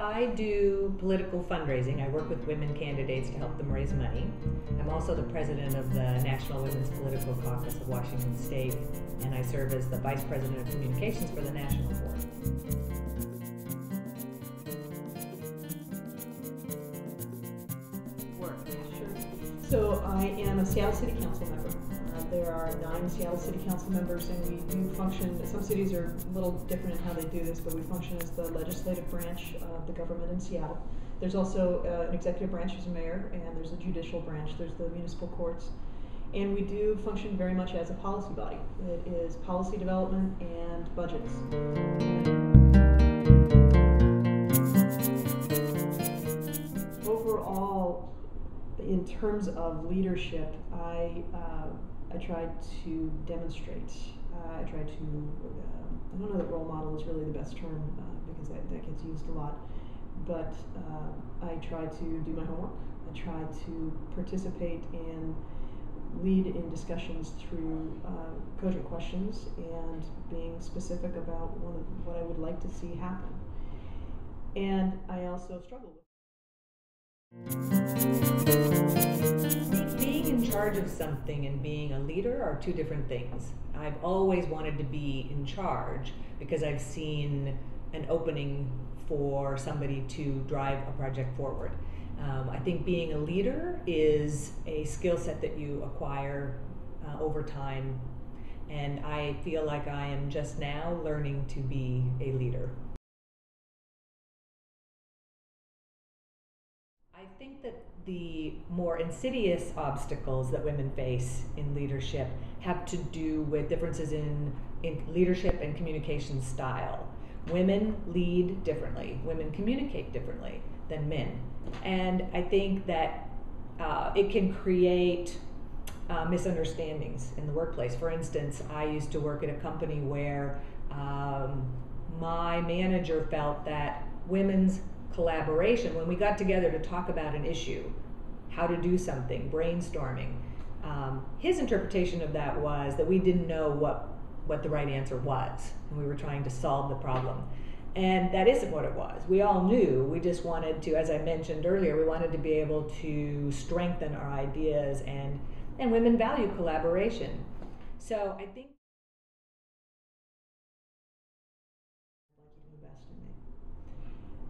I do political fundraising. I work with women candidates to help them raise money. I'm also the president of the National Women's Political Caucus of Washington State, and I serve as the vice president of communications for the national board. So I am a Seattle City Council member. There are 9 Seattle City Council members, and we do function, some cities are a little different in how they do this, but we function as the legislative branch of the government in Seattle. There's also an executive branch, there's a mayor, and there's a judicial branch, there's the municipal courts. And we do function very much as a policy body. It is policy development and budgets. Overall, in terms of leadership, I try to demonstrate. I try to. I don't know that role model is really the best term because that gets used a lot. But I try to do my homework. I try to participate and lead in discussions through cogent questions and being specific about what I would like to see happen. And I also struggle with. Being in charge of something and being a leader are two different things. I've always wanted to be in charge because I've seen an opening for somebody to drive a project forward. I think being a leader is a skill set that you acquire over time, and I feel like I am just now learning to be a leader. I think that the more insidious obstacles that women face in leadership have to do with differences in leadership and communication style. Women lead differently. Women communicate differently than men. And I think that it can create misunderstandings in the workplace. For instance, I used to work at a company where my manager felt that women's collaboration, when we got together to talk about an issue, how to do something, brainstorming, his interpretation of that was that we didn't know what the right answer was, and we were trying to solve the problem. And that isn't what it was. We all knew, we just wanted to, as I mentioned earlier, we wanted to be able to strengthen our ideas, and women value collaboration. So I think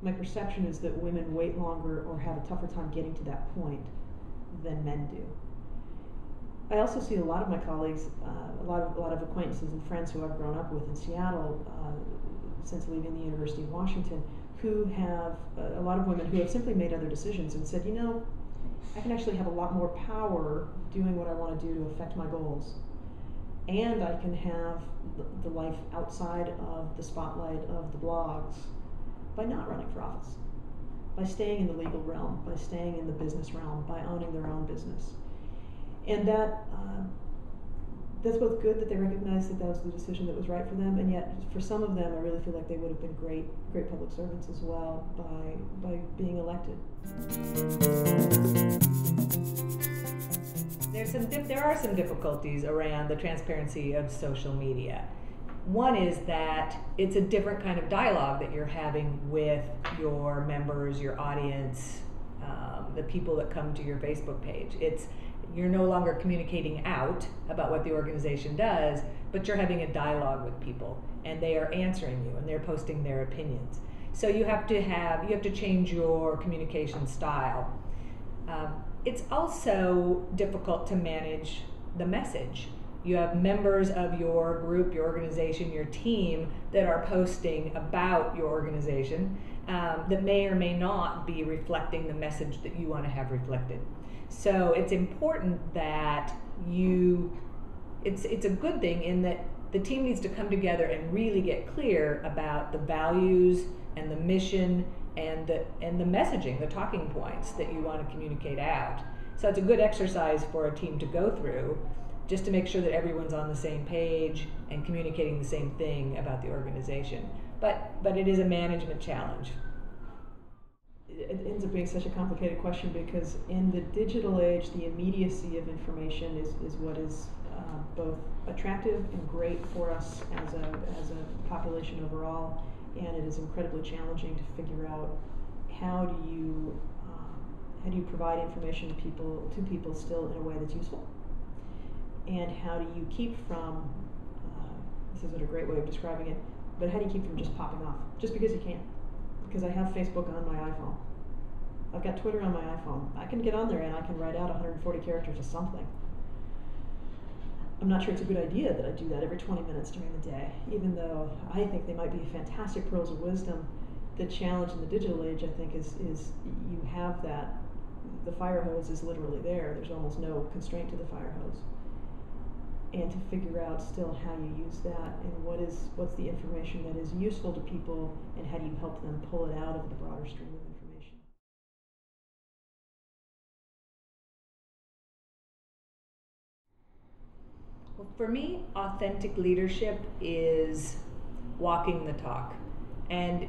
my perception is that women wait longer or have a tougher time getting to that point than men do. I also see a lot of my colleagues, a lot of acquaintances and friends who I've grown up with in Seattle since leaving the University of Washington, who have a lot of women who have simply made other decisions and said, you know, I can actually have a lot more power doing what I want to do to affect my goals, and I can have the life outside of the spotlight of the blogs by not running for office, by staying in the legal realm, by staying in the business realm, by owning their own business. And that's both good that they recognize that was the decision that was right for them, and yet for some of them I really feel like they would have been great public servants as well by being elected. There are some difficulties around the transparency of social media. One is that it's a different kind of dialogue that you're having with your members, your audience, the people that come to your Facebook page. You're no longer communicating out about what the organization does, but you're having a dialogue with people, and they are answering you, and they're posting their opinions. So you have to change your communication style. It's also difficult to manage the message. You have members of your group, your organization, your team that are posting about your organization that may or may not be reflecting the message that you want to have reflected. So it's important that it's a good thing in that the team needs to come together and really get clear about the values and the mission and the messaging, the talking points that you want to communicate out. So it's a good exercise for a team to go through, just to make sure that everyone's on the same page and communicating the same thing about the organization. But it is a management challenge. It ends up being such a complicated question because in the digital age, the immediacy of information is what is both attractive and great for us as a population overall, and it is incredibly challenging to figure out how do you provide information to people still in a way that's useful? And how do you keep from, this isn't a great way of describing it, but how do you keep from just popping off? Just because you can. Because I have Facebook on my iPhone. I've got Twitter on my iPhone. I can get on there and I can write out 140 characters of something. I'm not sure it's a good idea that I do that every 20 minutes during the day, even though I think they might be fantastic pearls of wisdom. The challenge in the digital age, I think, is you have that, the fire hose is literally there. There's almost no constraint to the fire hose. And to figure out still how you use that and what's the information that is useful to people and how do you help them pull it out of the broader stream of information. Well, for me, authentic leadership is walking the talk and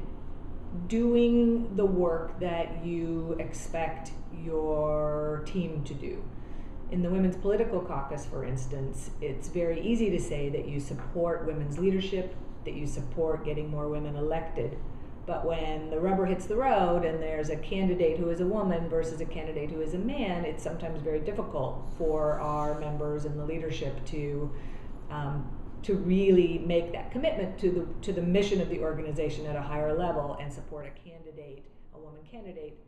doing the work that you expect your team to do. In the Women's Political Caucus, for instance, it's very easy to say that you support women's leadership, that you support getting more women elected. But when the rubber hits the road and there's a candidate who is a woman versus a candidate who is a man, it's sometimes very difficult for our members in the leadership to really make that commitment to the mission of the organization at a higher level and support a candidate, a woman candidate.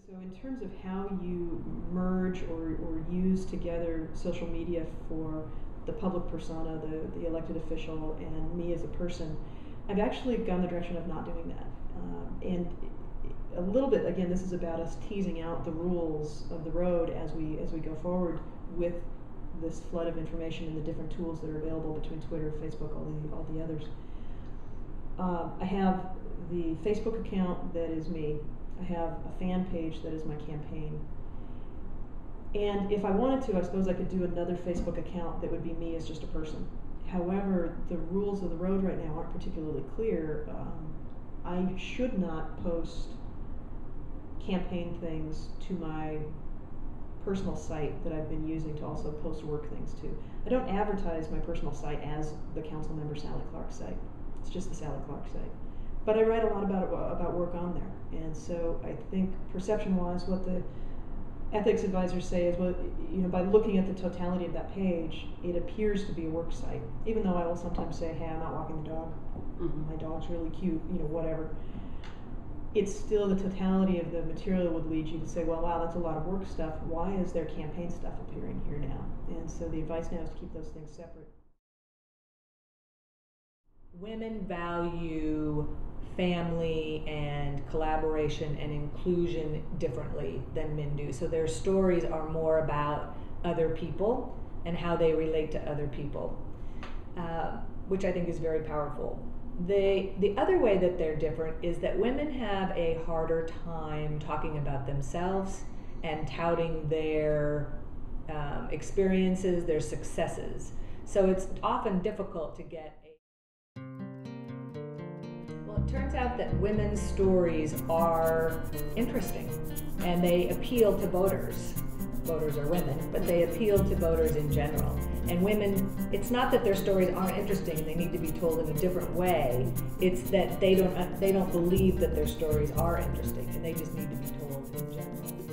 In terms of how you merge or use together social media for the public persona, the elected official, and me as a person, I've actually gone the direction of not doing that. And a little bit, again, this is about us teasing out the rules of the road as we go forward with this flood of information and the different tools that are available between Twitter, Facebook, all the others. I have the Facebook account that is me. I have a fan page that is my campaign. And if I wanted to, I suppose I could do another Facebook account that would be me as just a person. However, the rules of the road right now aren't particularly clear. I should not post campaign things to my personal site that I've been using to also post work things to. I don't advertise my personal site as the Councilmember Sally Clark site. It's just the Sally Clark site. But I write a lot about work on there, and so I think perception-wise, what the ethics advisors say is, well, by looking at the totality of that page, it appears to be a work site. Even though I will sometimes say, "Hey, I'm not walking the dog. Mm-hmm. My dog's really cute," whatever. It's still the totality of the material would lead you to say, "Well, wow, that's a lot of work stuff. Why is there campaign stuff appearing here now?" And so the advice now is to keep those things separate. Women value family and collaboration and inclusion differently than men do. So their stories are more about other people and how they relate to other people, which I think is very powerful. The other way that they're different is that women have a harder time talking about themselves and touting their experiences, their successes. So it's often difficult to get It turns out that women's stories are interesting and they appeal to voters. Voters are women, but they appeal to voters in general. And women, it's not that their stories aren't interesting and they need to be told in a different way. It's that they don't believe that their stories are interesting and they just need to be told in general.